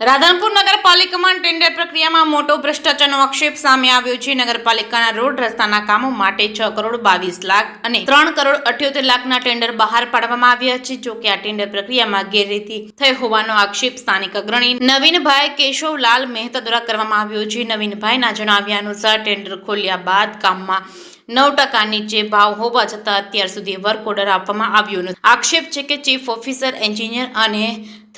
રાધનપુર નગરપાલિકામાં ટેન્ડર પ્રક્રિયામાં મોટો ભ્રષ્ટાચારનો આક્ષેપ સામે આવ્યો છે। નગરપાલિકાના રોડ રસ્તાના કામો માટે 6 કરોડ 22 લાખ અને 3 કરોડ 78 લાખના ટેન્ડર બહાર પાડવામાં આવ્યા છે। જો કે આ ટેન્ડર પ્રક્રિયામાં ગેરરીતિ થઈ હોવાનો આક્ષેપ સ્થાનિક અગ્રણી નવીનભાઈ કેશવલાલ મહેતા દ્વારા કરવામાં આવ્યો છે। નવીનભાઈના જણાવ્યા અનુસાર ટેન્ડર ખોલ્યા બાદ કામમાં 9% નીચે ભાવ હોવા છતાં અત્યાર સુધી વર્ક ઓર્ડર આપવામાં આવ્યો નથી। આક્ષેપ છે કે ચીફ ઓફિસર એન્જિનિયર અને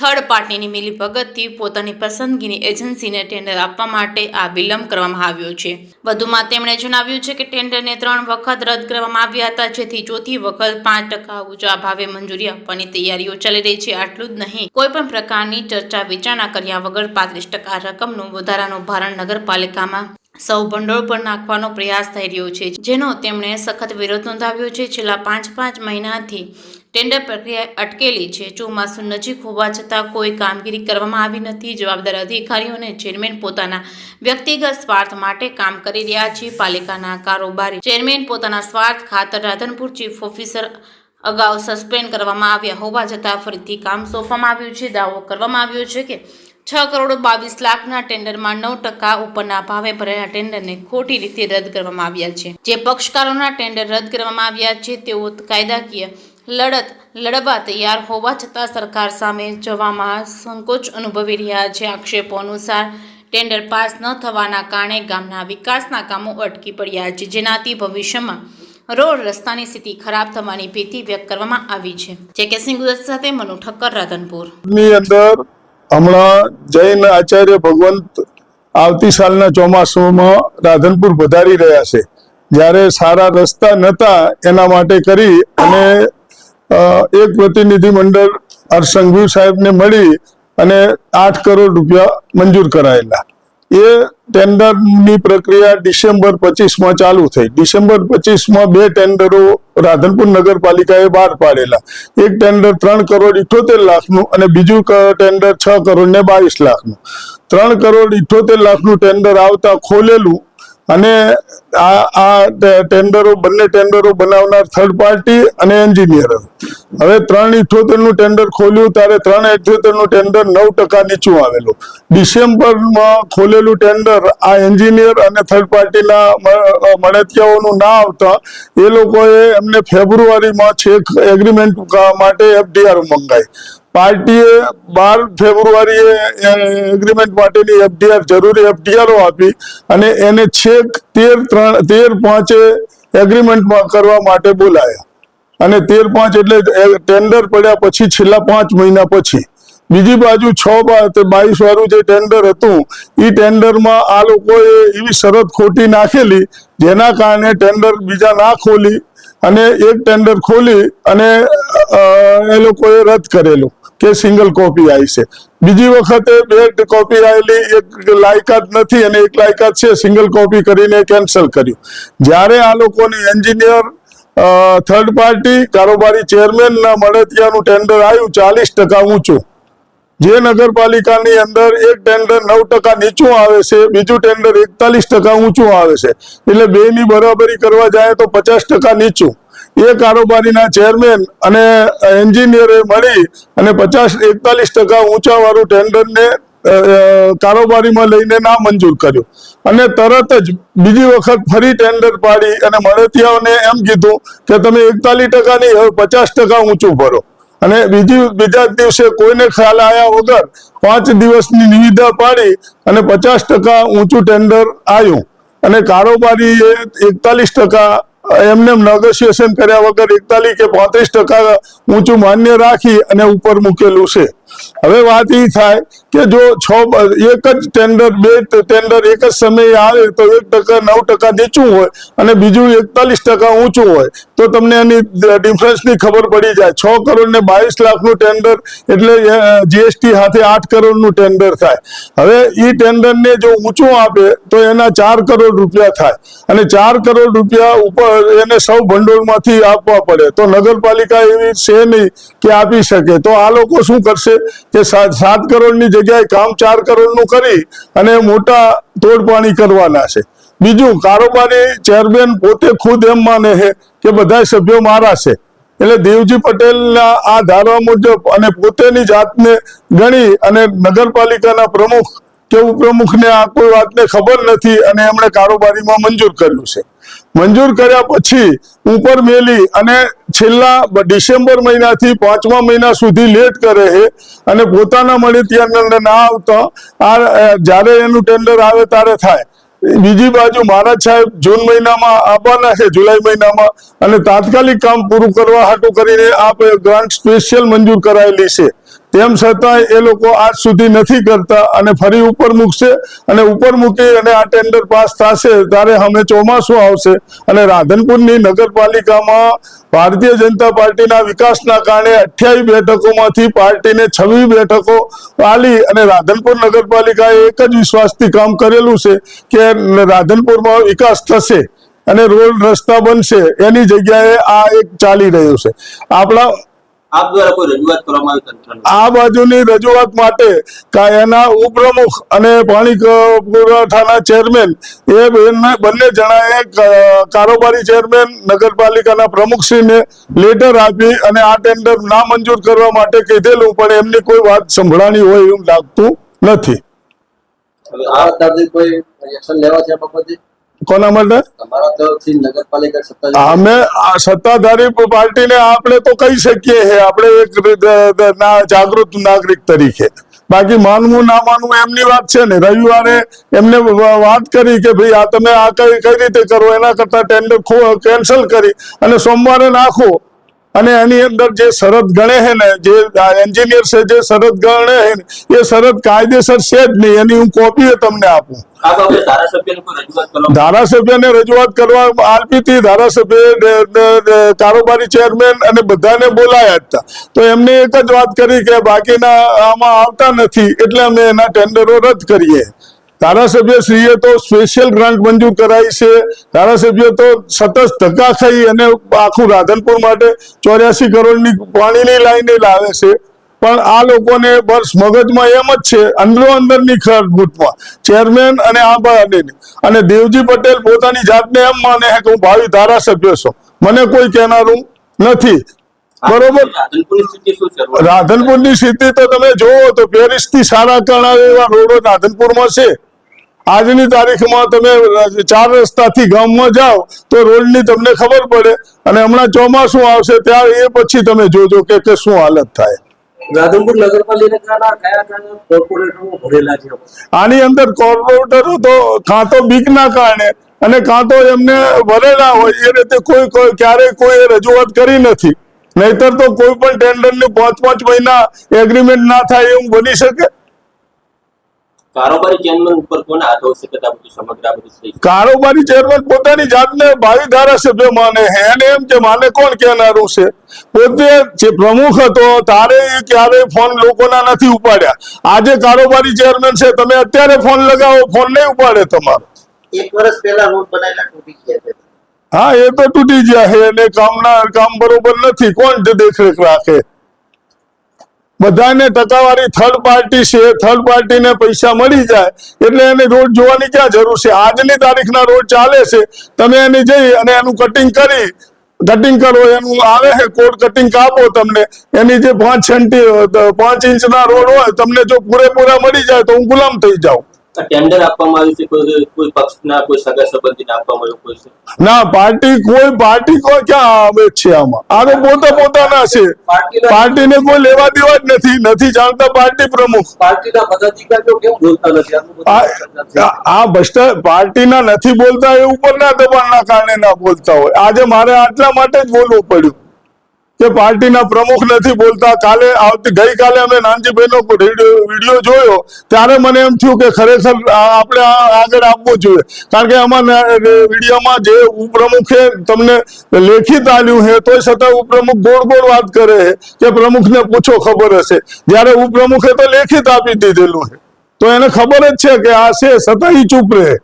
થર્ડ પાર્ટીની મિલીભગતથી પોતાની પસંદગીની એજન્સીને ટેન્ડર આપવા માટે આ વિલંબ કરવામાં આવ્યો છે। વધુમાં તેમણે જણાવ્યું છે કે ટેન્ડરને 3 વખત રદ કરવામાં આવ્યા હતા, જેથી ચોથી વખત 5% ઊંચા ભાવે મંજૂરી આપવાની તૈયારીઓ ચાલી રહી છે। આટલું જ નહીં, કોઈ પણ પ્રકારની ચર્ચા વિચારણા કર્યા વગર 35% રકમનું વધારાનું ભારણ નગરપાલિકામાં સૌ ભંડોળ પર નાખવાનો પ્રયાસ થઈ રહ્યો છે, જેનો તેમણે સખત વિરોધ નોંધાવ્યો છે। છેલ્લા 5 મહિનાથી ટેન્ડર પ્રક્રિયા અટકેલી છે। ચોમાસું નજીક હોવા છતાં કોઈ કામગીરી કરવામાં આવી નથી। જવાબદાર અધિકારીઓ અને ચેરમેન પોતાના વ્યક્તિગત સ્વાર્થ માટે કામ કરી રહ્યા છે। પાલિકાના કારોબારી ચેરમેન પોતાના સ્વાર્થ ખાતર રાધનપુર ચીફ ઓફિસર અગાઉ સસ્પેન્ડ કરવામાં આવ્યા હોવા છતાં ફરીથી કામ સોંપવામાં આવ્યું છે। દાવો કરવામાં આવ્યો છે કે 6 કરોડ 22 લાખના ટેન્ડરમાં 9% ઉપરના ભાવે ભરેલા ટેન્ડરને ખોટી રીતે રદ કરવામાં આવ્યા છે। જે પક્ષકારોના ટેન્ડર રદ કરવામાં આવ્યા છે તેઓ કાયદાકીય લડત લડવા તૈયાર હોવા છતાં સરકાર સામે જવામાં સંકોચ અનુભવી રહ્યા છે। આક્ષેપો અનુસાર ટેન્ડર પાસ ન થવાના કારણે ગામના વિકાસના કામો અટકી પડ્યા છે, જેનાથી ભવિષ્યમાં રોડ રસ્તાની સ્થિતિ ખરાબ થવાની ભીતિ વ્યક્ત કરવામાં આવી છે। જે કે સિંહ ગુજરાત સાથે મનુ ઠક્કર, રાધનપુર। ની અંદર હમણાં જૈન આચાર્ય ભગવંત આવતી સાલના ચોમાસામાં રાધનપુર પધારી રહ્યા છે। જ્યારે સારા રસ્તા નહોતા એના માટે કરી અને એક પ્રતિનિધિ મંડળ હર્ષંઘવી સાહેબને મળી અને 8 કરોડ રૂપિયા મંજૂર કરાયેલા। એ ટેન્ડરની પ્રક્રિયા ડિસેમ્બર 25માં ચાલુ થઈ। ડિસેમ્બર 25માં 2 ટેન્ડરો રાધનપુર નગરપાલિકાએ બહાર પાડેલા। એક ટેન્ડર 3 કરોડ 78 લાખનું અને બીજું ટેન્ડર 6 કરોડ ને 22 લાખનું। 3 કરોડ 78 લાખનું ટેન્ડર આવતા ખોલેલું અને આ ટેન્ડરો બંને ટેન્ડરો બનાવનાર થર્ડ પાર્ટી અને એન્જિનિયર। હવે 378 નું ટેન્ડર ખોલ્યું ત્યારે 378 નું ટેન્ડર 9% નીચું આવેલું। ડિસેમ્બરમાં ખોલેલું ટેન્ડર આ એન્જિનિયર અને થર્ડ પાર્ટીના મળતિયાઓનું ના આવતા એ લોકોએ એમને ફેબ્રુઆરીમાં છેક એગ્રીમેન્ટ માટે FDR મંગાઈ। પાર્ટીએ 12 ફેબ્રુઆરીએ એગ્રીમેન્ટ માટેની FDR જરૂરી FDRઓ આપી અને એને છેક 13/5 એગ્રીમેન્ટમાં કરવા માટે બોલાયા અને 13/5 એટલે ટેન્ડર પડ્યા પછી છેલ્લા 5 મહિના પછી। બીજી બાજુ 6/22 વાળું જે ટેન્ડર હતું એ ટેન્ડરમાં આ લોકોએ એવી શરત ખોટી નાખેલી જેના કારણે ટેન્ડર બીજા ના ખોલી અને એક ટેન્ડર ખોલી અને એ લોકોએ રદ કરેલું કે સિંગલ કોપી આવી છે। બીજી વખતે 2 કોપી આવેલી, એક લાયકાત નથી અને એક લાયકાત છે, સિંગલ કોપી કરીને કેન્સલ કર્યું। જ્યારે આ લોકોની એન્જિનિયર થર્ડ પાર્ટી કારોબારી ચેરમેનના મળતિયાનું ટેન્ડર આવ્યું 40% ઊંચું, જે નગરપાલિકાની અંદર એક ટેન્ડર 9% નીચું આવે છે, બીજું ટેન્ડર 41% ઊંચું આવે છે, એટલે બેની બરાબરી કરવા જાય તો 50% નીચું। એ કારોબારીના ચેરમેન અને એન્જિનિયરે મળી અને 41% ઊંચા વાળું ટેન્ડરને કારોબારીમાં લઈને ના મંજૂર કર્યું અને તરત જ બીજી વખત ફરી ટેન્ડર પાડી અને મળતિયાઓને એમ કીધું કે તમે 41% નહીં, હવે 50% ઊંચું ભરો। અને બીજા દિવસે કોઈને ખ્યાલ આવ્યા વગર 5 દિવસની નિવિદા પાડી અને 50% ઊંચું ટેન્ડર આવ્યું અને કારોબારીએ 41% એમને નેગોશિએશન કર્યા વગર 41 કે 35% ઊંચું માન્ય રાખી અને ઉપર મૂકેલું છે। હવે વાત એ થાય કે જો એક જ ટેન્ડર 2 ટેન્ડર એક જ સમયે આવે તો 9% નીચું હોય અને બીજું 41% ઊંચું હોય તો તમને એની ડિફરન્સની ખબર પડી જાય। 6 કરોડ ને 22 લાખનું ટેન્ડર એટલે GST સાથે 8 કરોડનું ટેન્ડર થાય। હવે એ ટેન્ડરને જો ઊંચું આપે તો એના 4 કરોડ રૂપિયા થાય અને 4 કરોડ રૂપિયા ઉપર એને સૌ ભંડોળમાંથી આપવા પડે તો નગરપાલિકા એવી છે નહીં કે આપી શકે। તો આ લોકો શું કરશે કે 7 કરોડની જગ્યાએ કામ 4 કરોડનું કરી અને મોટા તોડપાણી કરવાના છે। બીજું, કારોબારી ચેરમેન પોતે ખુદ એમ માને છે કે બધા સભ્યો મારા છે, એટલે દેવજી પટેલના આ ધારા મુજબ અને પોતેની જાતને ગણી અને નગરપાલિકાના પ્રમુખ કે ઉપપ્રમુખને આ કોઈ વાતને ખબર નથી અને એમણે કારોબારીમાં મંજૂર કર્યું છે. મંજૂર કર્યા પછી ઉપર મેલી અને છેલ્લા ડિસેમ્બર મહિનાથી 5મા મહિના સુધી લેટ કરે છે અને પોતાના મળે ત્યાં ના આવતા આ જ્યારે એનું ટેન્ડર આવે ત્યારે થાય. બીજી બાજુ મહારાજ સાહેબ જૂન મહિનામાં આવવાના છે, જુલાઈ મહિનામાં, અને તાત્કાલિક કામ પૂરું કરવા હાટું કરીને આ ગ્રાન્ટ સ્પેશિયલ મંજૂર કરાયેલી છે. તેમ છતાં એ લોકો આજ સુધી નથી કરતા અને ફરી ઉપર મૂકશે અને ઉપર મૂકી અને આ ટેન્ડર પાસ થશે ત્યારે અમે ચોમાસું આવશે અને રાધનપુરની નગરપાલિકામાં ભારતીય જનતા પાર્ટીના વિકાસના કારણે 28 બેઠકોમાંથી પાર્ટીને 26 બેઠકો આલી અને રાધનપુર નગરપાલિકાએ એક જ વિશ્વાસથી કામ કરેલું છે કે રાધનપુરમાં વિકાસ થશે અને રોડ રસ્તા બનશે. એની જગ્યાએ આ એક ચાલી રહ્યું છે. આપણા આપ દ્વારા કોઈ રજૂઆત કરવામાં આવી તંત્રને? આ બાજુની રજૂઆત માટે એના ઉપપ્રમુખ અને પાણી પુરવઠાના ચેરમેન એ બંને જણાએ કારોબારી ચેરમેન નગરપાલિકાના પ્રમુખશ્રીને લેટર આપી અને આ ટેન્ડર ના મંજૂર કરવા માટે કીધેલું, પણ એમની કોઈ વાત સંભળાણી હોય એવું લાગતું નથી. હવે આ બાબતે કોઈ એક્શન લેવા છે બાબતે? કોના માટે? તમારા તરફથી નગરપાલિકા સત્તા અમે સત્તાધારી પાર્ટીને આપણે તો કહી શકીએ છે, આપણે એક જાગૃત નાગરિક તરીકે. બાકી માનવું ના માનવું એમની વાત છે ને. રવિવારે એમને વાત કરી કે ભાઈ આ તમે આ કઈ રીતે કરો, એના કરતા ટેન્ડર કેન્સલ કરી અને સોમવારે નાખો અને એની અંદર જે શરત ગણે છે ને, જે એન્જિનિયર છે જે શરત ગણે છે ને એ શરત કાયદેસર છે જ નહીં. એની હું કોપી તમને આપું. આ બાબતે ધારાસભ્યને કોઈ રજૂઆત કરવામાં? ધારાસભ્યને રજૂઆત કરવા આપી હતી. ધારાસભ્ય કારોબારી ચેરમેન અને બધાને બોલાયા હતા, તો એમને એક જ વાત કરી કે બાકીના આમાં આવતા નથી એટલે અમે એના ટેન્ડરો રદ કરીએ. ધારાસભ્યશ્રીએ તો સ્પેશિયલ ગ્રાન્ટ મંજૂર કરાવી છે. ધારાસભ્ય તો સતત ધક્કા ખાઈ અને આખું રાધનપુર માટે 84 કરોડની પાણીની લાઈને લાવે છે. પણ આ લોકોને બસ મગજમાં એમ જ છે, અંદરો અંદરની ખરબૂટમાં ચેરમેન અને આ અને દેવજી પટેલ પોતાની જાતને એમ માને છે કે હું ભાવિ ધારાસભ્ય છું, મને કોઈ કહેનારું નથી. બરોબર. રાધનપુરની સ્થિતિ શું છે? રાધનપુરની સ્થિતિ તો તમે જોવો તો પેરિસથી સારા કણાવે એવા રોડો રાધનપુરમાં છે. આજની તારીખમાં તમે 4 રસ્તાથી ગામમાં જાઓ તો રોડની તમને ખબર પડે અને હમણાં ચોમાસું આવશે ત્યારે એ પછી તમે જોજો કે શું હાલત થાય. રાધનપુર નગરપાલિકાના કયા કયા કોર્પોરેટરો ભરેલા છે? આની અંદર કોર્પોરેટરો તો કાં તો બીકના કારણે અને કાં તો એમને ભરેલા હોય એ રીતે ક્યારેય કોઈ રજૂઆત કરી નથી. નહીતર તો કોઈ પણ ટેન્ડરને 5 મહિના એગ્રીમેન્ટ ના થાય એવું બની શકે. કારોબારી ચેરમેન ઉપર કોને હાથ આવશે કે આ બધું સમગ્ર આ બધું થઈ? કારોબારી ચેરમેન પોતાની જાતને ભાવિ ધારાસભ્ય માને છે અને એમ કે માને કોણ કહેનારું છે. પોતે જે પ્રમુખ હતો તારે એ ક્યારેય ફોન લોકોના નથી ઉપાડ્યા. આજે કારોબારી ચેરમેન છે, તમે અત્યારે ફોન લગાવો, ફોન નહીં ઉપાડે તમારો. 1 વર્ષ પહેલા રોડ બનાવેલા તૂટી ગયા છે. હા, એ તો તૂટી ગયા છે અને કામ બરોબર નથી. કોણ દેખરેખ રાખે? બધાને ટકાવારી થર્ડ પાર્ટી છે. થર્ડ પાર્ટીને પૈસા મળી જાય એટલે એને રોડ જોવાની ક્યાં જરૂર છે? આજની તારીખના રોડ ચાલે છે, તમે એને જઈ અને એનું કટિંગ કરો, એનું આવે છે કોડ કટિંગ કાપો. તમને એની જે 5 ઇંચના રોડ હોય તમને જો પૂરેપૂરા મળી જાય તો હું ગુલામ થઈ જાઉં. ટેન્ડર આપવામાં આવ્યું છે કોઈ પક્ષના કોઈ સગા સંબંધીને આપવામાં આવ્યું કોઈ છે? ના, પાર્ટી કોઈ ક્યાં આવે છે આમાં? આ તો પોતાના છે. પાર્ટીને કોઈ લેવા દેવા જ નથી જાણતા. પાર્ટી પ્રમુખ પાર્ટીના પદાધિકારીઓ કેમ બોલતા નથી? પાર્ટીના નથી બોલતા એ ઉપરના દબાણના કારણે ના બોલતા હોય. આજે મારે આટલા માટે જ બોલવું પડ્યું કે પાર્ટીના પ્રમુખ નથી બોલતા. ગઈકાલે અમે નાનજીભાઈનો વિડીયો જોયો ત્યારે મને એમ થયું કે ખરેખર આપણે આગળ આપવું જોઈએ, કારણ કે અમારા વિડીયોમાં જે ઉપપ્રમુખે તમને લેખિત આલ્યું છે તોય છતાં ઉપપ્રમુખ ગોળ વાત કરે છે કે પ્રમુખને પૂછો, ખબર હશે. જ્યારે ઉપપ્રમુખે તો લેખિત આપી દીધેલું છે તો એને ખબર જ છે કે આ છે, છતાં ચૂપ રહે.